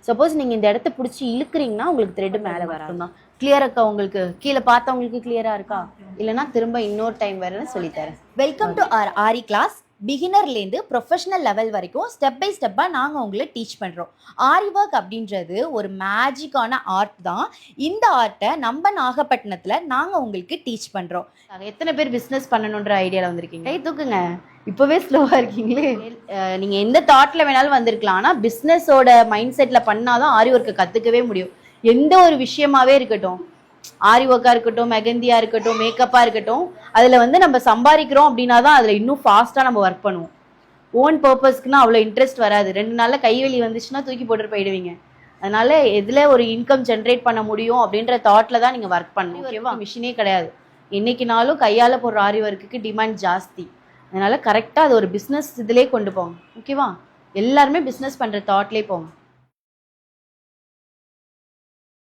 Suppose நீங்கள் இந்த இடத்த பிடிச்சி இழுக்கிறீங்கன்னா உங்களுக்கு த்ரெட் மேலே வரணும். கிளியர் இருக்கா? உங்களுக்கு கீழே பார்த்தவங்களுக்கு கிளியராக இருக்கா? இல்லைனா திரும்ப இன்னொரு டைம் வேறுன்னு சொல்லித்தரேன். Welcome to our aari class. பிகினர்லேருந்து ப்ரொஃபஷனல் லெவல் வரைக்கும் ஸ்டெப் பை ஸ்டெப்பாக நாங்கள் உங்களை டீச் பண்ணுறோம். ஆரி ஒர்க் அப்படின்றது ஒரு மேஜிக்கான ஆர்ட் தான். இந்த ஆர்ட்டை நம்ம நாகப்பட்டினத்தில் நாங்கள் உங்களுக்கு டீச் பண்ணுறோம். எத்தனை பேர் பிஸ்னஸ் பண்ணணுன்ற ஐடியாவில் வந்திருக்கீங்க? கை தூக்குங்க. இப்போவே ஸ்லோவாக இருக்கீங்களே. நீங்கள் எந்த தாட்டில் வேணாலும் வந்திருக்கலாம். ஆனால் பிஸ்னஸோட மைண்ட் செட்டில் பண்ணாதான் ஆரி ஒர்க்கை கற்றுக்கவே முடியும். எந்த ஒரு விஷயமாவே இருக்கட்டும், ஆரி ஒர்க்காக இருக்கட்டும், மெகந்தியாக இருக்கட்டும், மேக்கப்பாக இருக்கட்டும், அதில் நம்ம சம்பாதிக்கிறோம் அப்படின்னா தான் அதில் இன்னும் ஃபாஸ்ட்டாக நம்ம ஒர்க் பண்ணுவோம். ஓன் பர்பஸ்க்குன்னா அவ்வளோ இன்ட்ரெஸ்ட் வராது. 2 நாளில் கைவலி வந்துச்சுன்னா தூக்கி போட்டுட்டு போயிடுவீங்க. அதனால எதில் ஒரு இன்கம் ஜென்ரேட் பண்ண முடியும் அப்படின்ற தாட்டில் தான் நீங்கள் ஒர்க் பண்ணணும். ஓகேவா? மிஷினே கிடையாது. என்னைக்குனாலும் கையால் போடுற ஆரி ஒர்க்குக்கு டிமாண்ட் ஜாஸ்தி. அதனால கரெக்டாக அது ஒரு பிஸ்னஸ் இதிலே கொண்டு போங்க. ஓகேவா? எல்லாருமே பிஸ்னஸ் பண்ணுற தாட்லேயே போங்க.